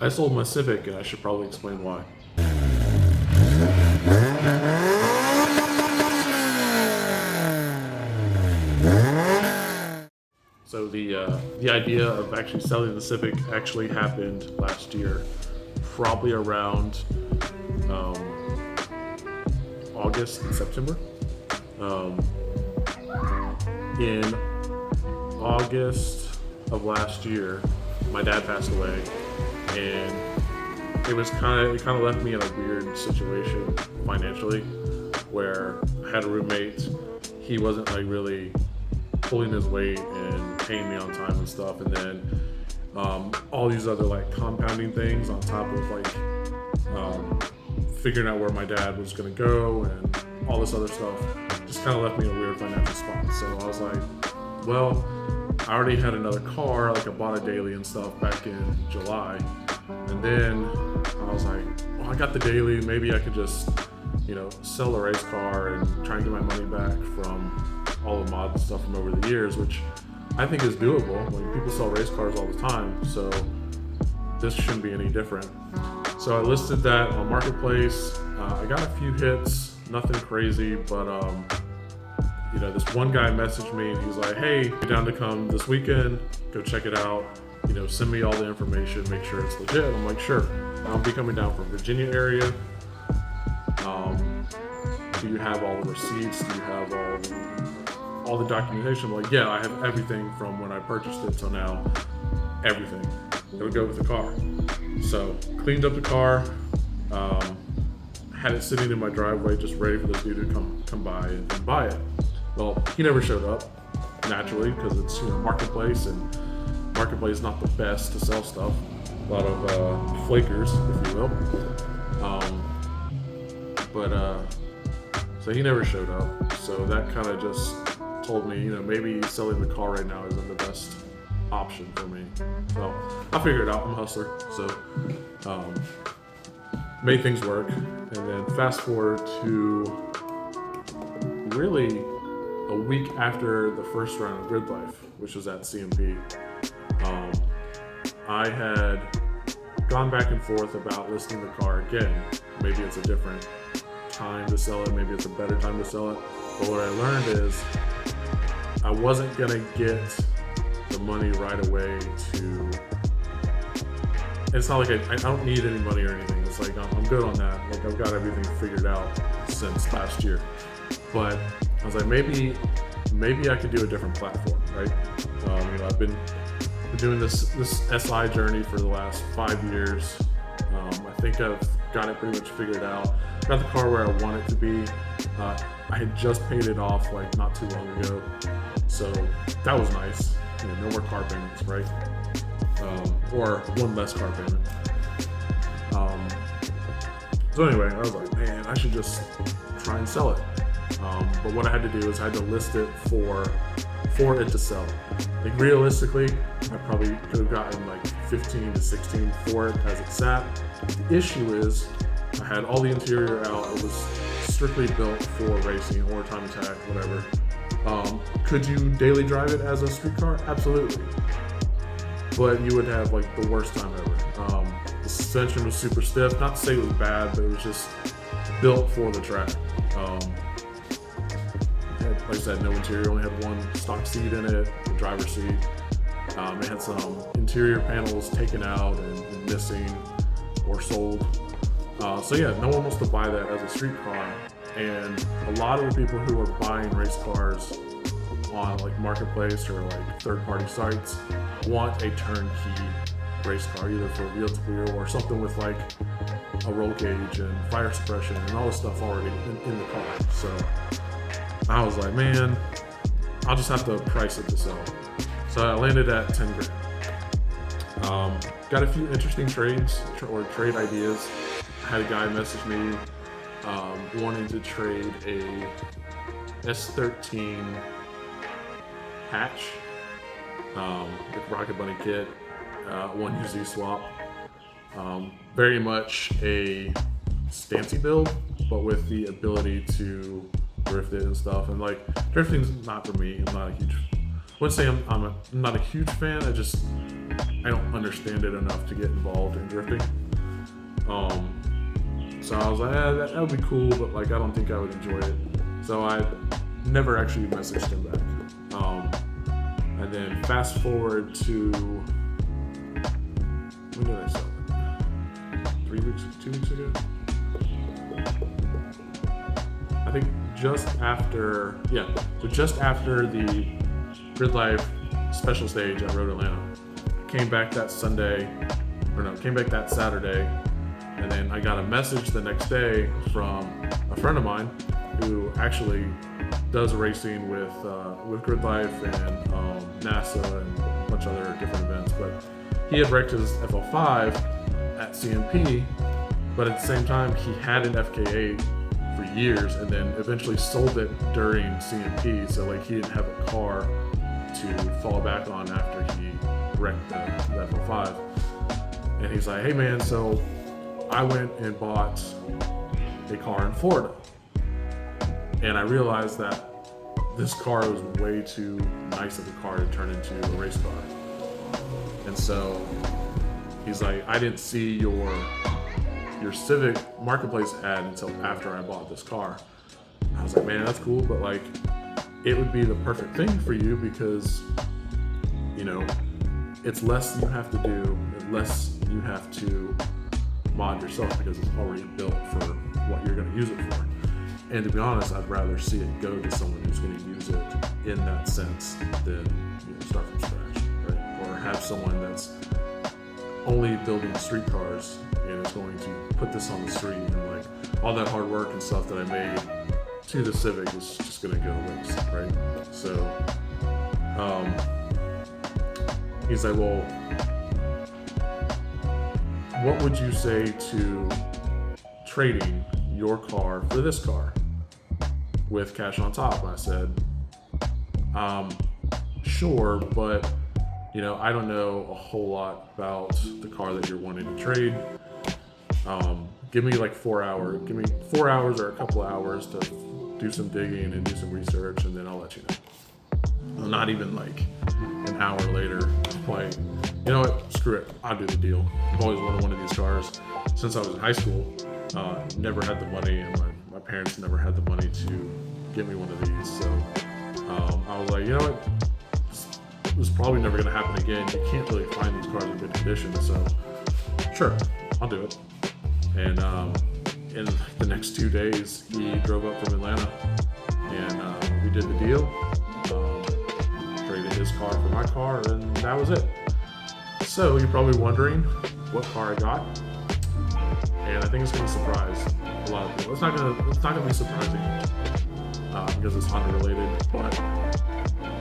I sold my Civic, and I should probably explain why. So the idea of actually selling the Civic actually happened last year, probably around August and September. Um, in August of last year, my dad passed away, and it kind of left me in a weird situation financially, where I had a roommate. He wasn't like really pulling his weight and paying me on time and stuff, and then all these other like compounding things on top of like figuring out where my dad was going to go and all this other stuff just kind of left me in a weird financial spot. So I was like, well, I already had another car, like I bought a daily and stuff back in July, and then I was like, well, I got the daily, maybe I could just sell a race car and try and get my money back from all the mods and stuff from over the years, which I think is doable. Like, people sell race cars all the time, so this shouldn't be any different. So I listed that on Marketplace. I got a few hits, nothing crazy, but this one guy messaged me and he was like, hey, you're down to come this weekend, go check it out, send me all the information, make sure it's legit. I'm like, sure. I'll be coming down from Virginia area. Do you have all the receipts? Do you have all the documentation? I'm like, yeah, I have everything from when I purchased it till now, everything. It would go with the car. So cleaned up the car, had it sitting in my driveway just ready for this dude to come by and buy it. Well, he never showed up, naturally, because it's Marketplace, and Marketplace is not the best to sell stuff. A lot of flakers, if you will. So he never showed up. So that kind of just told me, maybe selling the car right now isn't the best option for me. So I figured it out. I'm a hustler. So made things work. And then fast forward to really a week after the first round of Grid Life, which was at CMP. I had gone back and forth about listing the car again. Maybe it's a different time to sell it, maybe it's a better time to sell it. But what I learned is I wasn't gonna get the money right away to, it's not like I don't need any money or anything. It's like I'm good on that. Like, I've got everything figured out since last year. But I was like, maybe I could do a different platform, right? I've been doing this SI journey for the last 5 years. I think I've got it pretty much figured out. Got the car where I want it to be. I had just paid it off like not too long ago, so that was nice. No more car payments, right? Or one less car payment. So anyway, I was like, man, I should just try and sell it. But what I had to do is I had to list it for it to sell. Like, realistically, I probably could have gotten like 15 to 16 for it as it sat. The issue is I had all the interior out. It was strictly built for racing or time attack, whatever. Could you daily drive it as a street car? Absolutely. But you would have like the worst time ever. The suspension was super stiff. Not to say it was bad, but it was just built for the track. Like I said, no interior, only had one stock seat in it, the driver's seat. It had some interior panels taken out and missing or sold. So yeah, no one wants to buy that as a street car. And a lot of the people who are buying race cars on like Marketplace or like third-party sites want a turnkey race car, either for wheel-to-wheel or something with like a roll cage and fire suppression and all this stuff already in the car. So I was like, man, I'll just have to price it to sell. So I landed at 10 grand. Got a few interesting trades or trade ideas. I had a guy message me wanting to trade a S13 hatch, the Rocket Bunny kit, one UZ swap. Very much a Stancy build, but with the ability to drift it and stuff. And like, drifting's not for me. I'm not a huge, I wouldn't say I'm not a huge fan. I don't understand it enough to get involved in drifting. So I was like, that would be cool, but like I don't think I would enjoy it. So I never actually messaged him back. And then fast forward to, when did I sell it? 2 weeks ago? I think just after the Grid Life special stage at Road Atlanta. Came back that Saturday, and then I got a message the next day from a friend of mine who actually does racing with Grid Life and NASA and a bunch of other different events. But he had wrecked his FL5 at CMP, but at the same time he had an FK8 for years, and then eventually sold it during CMP. So like he didn't have a car to fall back on after he wrecked the FL5. And he's like, hey man, so I went and bought a car in Florida, and I realized that this car was way too nice of a car to turn into a race car. And so he's like, I didn't see your Civic Marketplace ad until after I bought this car. I was like, man, that's cool, but like it would be the perfect thing for you because, you know, it's less you have to do, less you have to mod yourself because it's already built for what you're going to use it for. And to be honest, I'd rather see it go to someone who's going to use it in that sense than start from scratch, right? Or have someone that's only building street cars and is going to put this on the street, and like all that hard work and stuff that I made to the Civic is just going to go to waste, right? So he's like, well, what would you say to trading your car for this car with cash on top? I said, sure, but I don't know a whole lot about the car that you're wanting to trade. Give me like 4 hours. Give me 4 hours or a couple of hours to do some digging and do some research, and then I'll let you know. Not even like an hour later, I'm like, you know what? Screw it. I'll do the deal. I've always wanted one of these cars since I was in high school. Never had the money, and my parents never had the money to get me one of these. So I was like, you know what? This is probably never going to happen again. You can't really find these cars in good condition. So sure, I'll do it. And in the next 2 days, he drove up from Atlanta, and we did the deal. Traded his car for my car, and that was it. So you're probably wondering what car I got, and I think it's going to surprise a lot of people. It's not going to be surprising because it's Honda related, but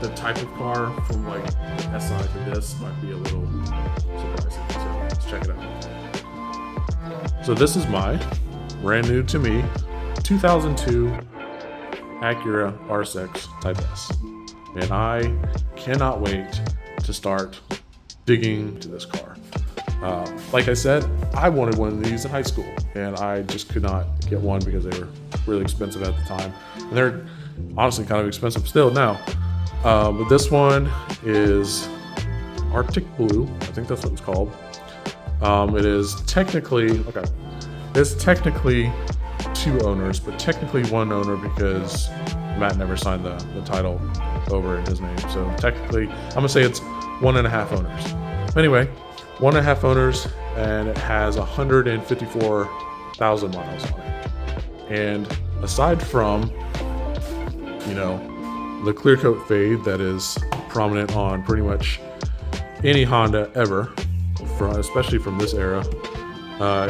the type of car from like the SI to this might be a little surprising. So let's check it out. So this is my brand new to me 2002 Acura RSX Type S, and I cannot wait to start digging to this car. Like I said, I wanted one of these in high school, and I just could not get one because they were really expensive at the time, and they're honestly kind of expensive still now. But this one is Arctic Blue. I think that's what it's called. It is technically, it's technically 2 owners, but technically 1 owner because Matt never signed the title over in his name. So technically, I'm gonna say it's 1.5 owners. Anyway, 1.5 owners, and it has 154,000 miles on it. And aside from, the clear coat fade that is prominent on pretty much any Honda ever, especially from this era,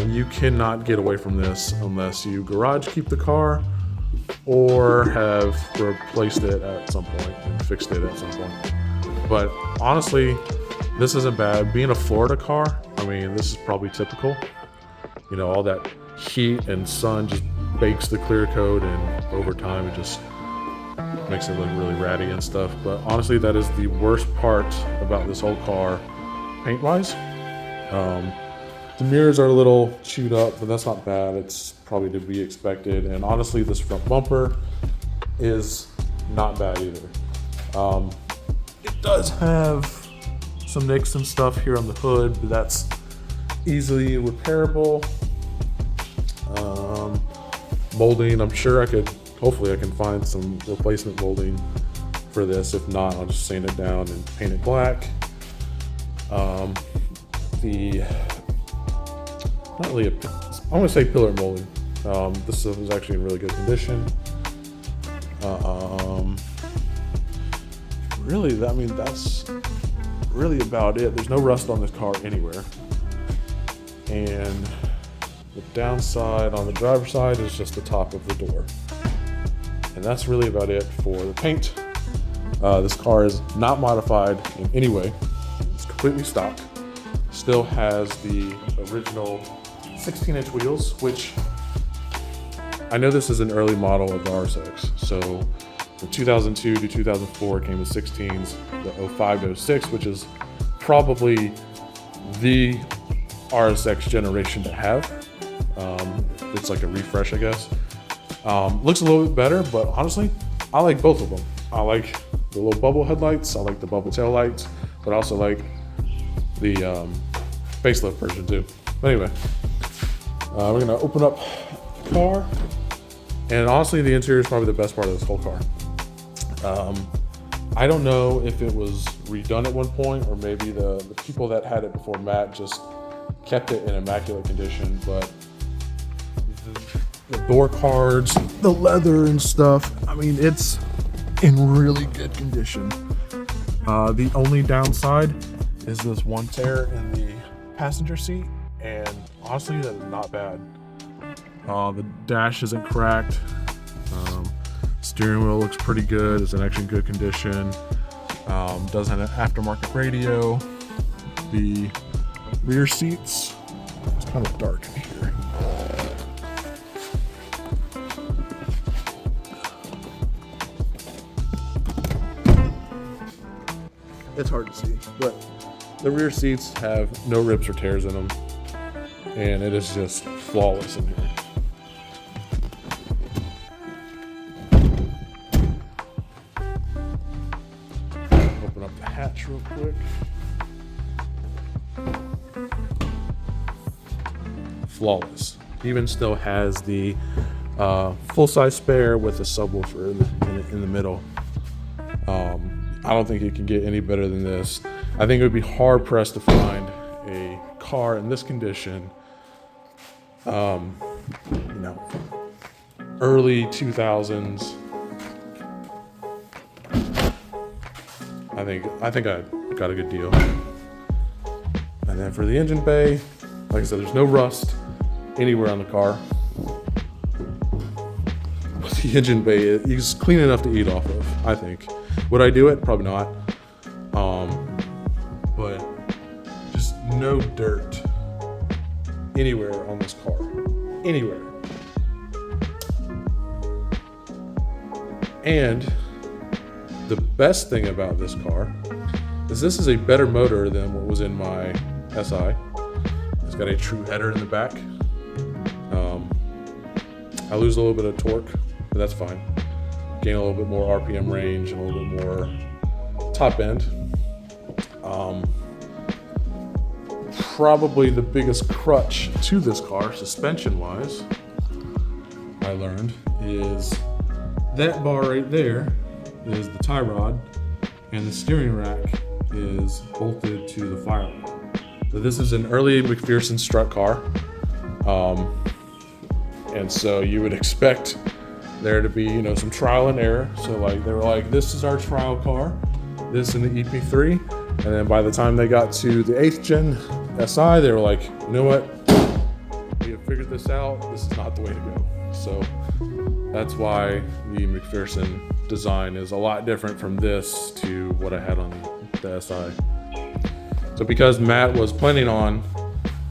you cannot get away from this unless you garage keep the car or have replaced it at some point and fixed it at some point. But honestly, this isn't bad. Being a Florida car, this is probably typical. All that heat and sun just bakes the clear coat, and over time it just makes it look really ratty and stuff. But honestly, that is the worst part about this whole car, paint-wise. The mirrors are a little chewed up, but that's not bad. It's probably to be expected. And honestly, this front bumper is not bad either. It does have some nicks and stuff here on the hood, but that's easily repairable. Molding, I'm sure hopefully I can find some replacement molding for this. If not, I'll just sand it down and paint it black. I want to say pillar molding. This stuff is actually in really good condition. Really, that's really about it. There's no rust on this car anywhere. And the downside on the driver's side is just the top of the door. And that's really about it for the paint. This car is not modified in any way. It's completely stock. Still has the original 16-inch wheels, which I know this is an early model of the RSX. So from 2002 to 2004 came the 16s, the 05 to 06, which is probably the RSX generation to have. It's like a refresh, I guess. Looks a little bit better, but honestly, I like both of them. I like the little bubble headlights, I like the bubble tail lights, but I also like the facelift version too. But anyway, we're gonna open up the car, and honestly, the interior is probably the best part of this whole car. I don't know if it was redone at one point, or maybe the people that had it before Matt just kept it in immaculate condition, but the door cards, the leather and stuff, I mean, it's in really good condition. The only downside is this one tear in the passenger seat, and honestly, that is not bad. The dash isn't cracked. Steering wheel looks pretty good. It's in actually good condition. Does have an aftermarket radio. The rear seats, it's kind of dark in here. It's hard to see, but the rear seats have no rips or tears in them, and it is just flawless in here. Open up the hatch real quick. Flawless. Even still has the full-size spare with a subwoofer in the middle. I don't think it can get any better than this. I think it would be hard pressed to find a car in this condition, early 2000s. I think I got a good deal. And then for the engine bay, like I said, there's no rust anywhere on the car. But the engine bay is clean enough to eat off of, I think. Would I do it? Probably not. But just no dirt anywhere on this car. Anywhere. And the best thing about this car is this is a better motor than what was in my SI. It's got a true header in the back. I lose a little bit of torque, but that's fine. Gain a little bit more RPM range and a little bit more top end. Probably the biggest crutch to this car, suspension-wise, I learned, is that bar right there is the tie rod, and the steering rack is bolted to the firewall. So this is an early McPherson strut car, and so you would expect there to be, some trial and error. So like they were like, this is our trial car, this in the EP3, and then by the time they got to the 8th gen SI, they were like, you know what, we have figured this out, this is not the way to go. So that's why the McPherson design is a lot different from this to what I had on the SI. So because Matt was planning on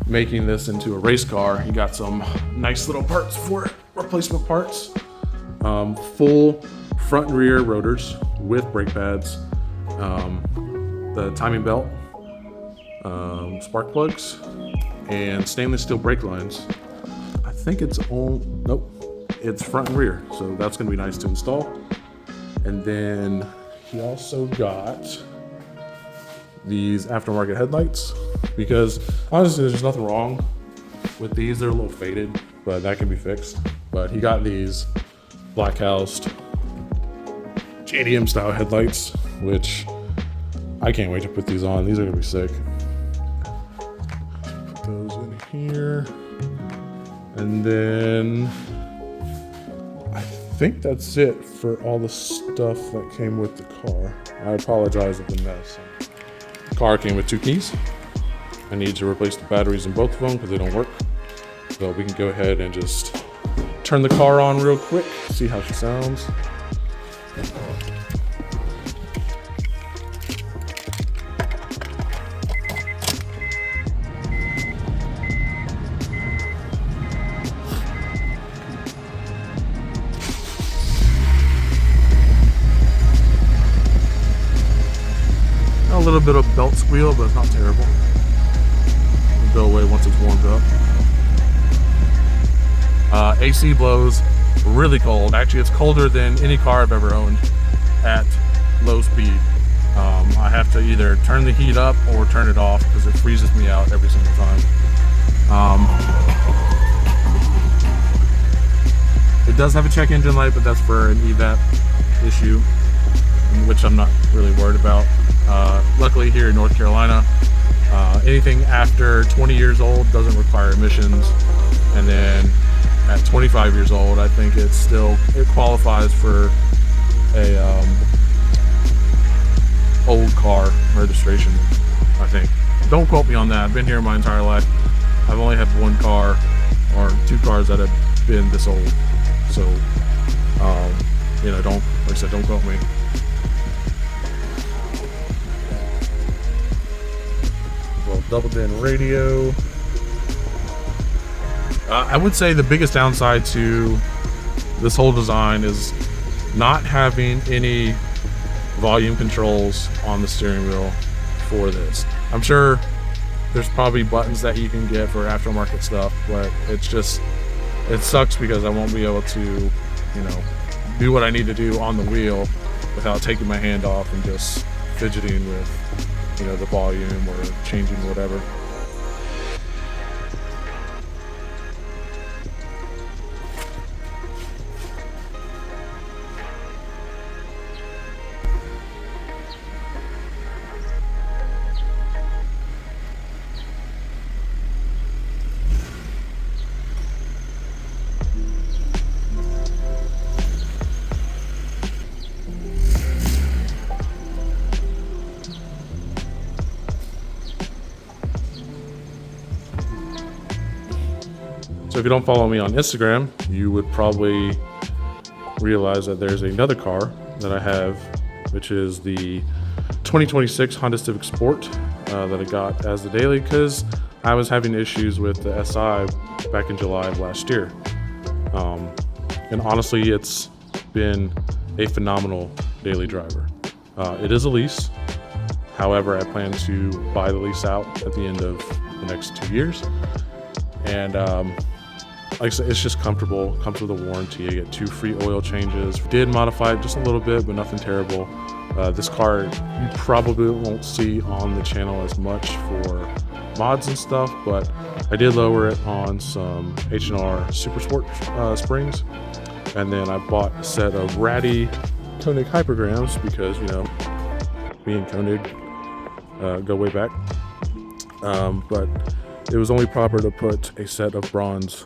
making this into a race car, he got some nice little parts for it, replacement parts. Full front and rear rotors with brake pads, the timing belt, spark plugs, and stainless steel brake lines. I think it's it's front and rear, so that's gonna be nice to install. And then he also got these aftermarket headlights, because honestly there's nothing wrong with these. They're a little faded, but that can be fixed. But he got these black housed JDM style headlights, which I can't wait to put these on. These are gonna be sick. Put those in here. And then I think that's it for all the stuff that came with the car. I apologize for the mess. The car came with 2 keys. I need to replace the batteries in both of them because they don't work. So we can go ahead and just turn the car on real quick, see how she sounds. A little bit of belt squeal, but it's not terrible. It'll go away once it's warmed up. AC blows really cold. Actually, it's colder than any car I've ever owned at low speed. I have to either turn the heat up or turn it off because it freezes me out every single time. It does have a check engine light, but that's for an EVAP issue, which I'm not really worried about. Luckily here in North Carolina, anything after 20 years old doesn't require emissions, and then at 25 years old, I think it qualifies for a old car registration, I think. Don't quote me on that. I've been here my entire life. I've only had 1 car or 2 cars that have been this old. So, like I said, don't quote me. Double din radio. I would say the biggest downside to this whole design is not having any volume controls on the steering wheel for this. I'm sure there's probably buttons that you can get for aftermarket stuff, but it sucks because I won't be able to, do what I need to do on the wheel without taking my hand off and just fidgeting with the volume or changing whatever. So if you don't follow me on Instagram, you would probably realize that there's another car that I have, which is the 2026 Honda Civic Sport that I got as the daily because I was having issues with the SI back in July of last year. And honestly, it's been a phenomenal daily driver. It is a lease. However, I plan to buy the lease out at the end of the next 2 years. And like I said, it's just comfortable. Comes with a warranty. You get 2 free oil changes. Did modify it just a little bit, but nothing terrible. This car you probably won't see on the channel as much for mods and stuff, but I did lower it on some H&R Super Sport springs, and then I bought a set of ratty Koenig hypergrams because me and Koenig go way back. But it was only proper to put a set of bronze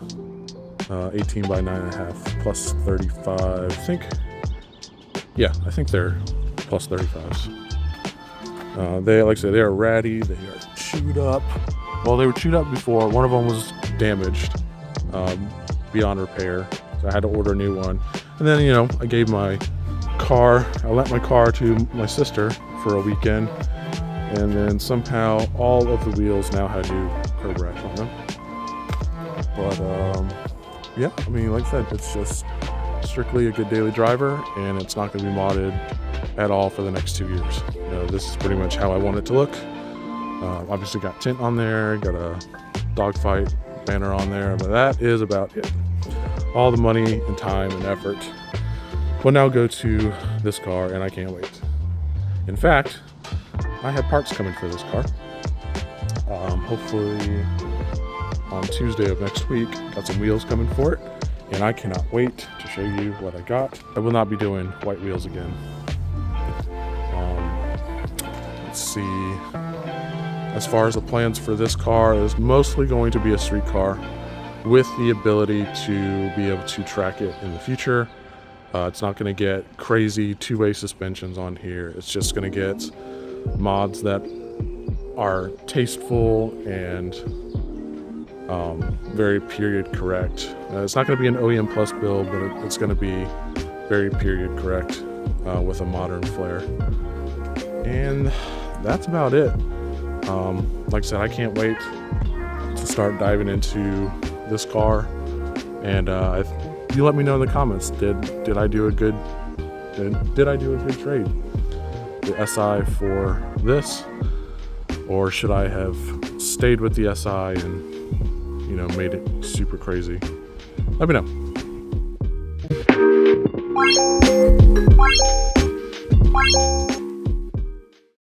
18 by 9.5 plus 35. I think they're plus 35s. They, like I said, they are ratty. They are chewed up. Well, they were chewed up before. One of them was damaged beyond repair, so I had to order a new one. And then I lent my car to my sister for a weekend, and then somehow all of the wheels now had new curb rash on them. But like I said, it's just strictly a good daily driver, and it's not going to be modded at all for the next 2 years. This is pretty much how I want it to look. Obviously got tint on there, got a dogfight banner on there, but that is about it. All the money and time and effort will now go to this car, and I can't wait. In fact, I have parts coming for this car. Hopefully on Tuesday of next week. Got some wheels coming for it, and I cannot wait to show you what I got. I will not be doing white wheels again. Let's see. As far as the plans for this car, is mostly going to be a street car with the ability to be able to track it in the future. It's not going to get crazy two-way suspensions on here. It's just going to get mods that are tasteful and very period correct. It's not going to be an OEM Plus build, but it's going to be very period correct with a modern flair. And that's about it. Like I said, I can't wait to start diving into this car. And you let me know in the comments, did I do a good trade? The SI for this, or should I have stayed with the SI and made it super crazy? Let me know.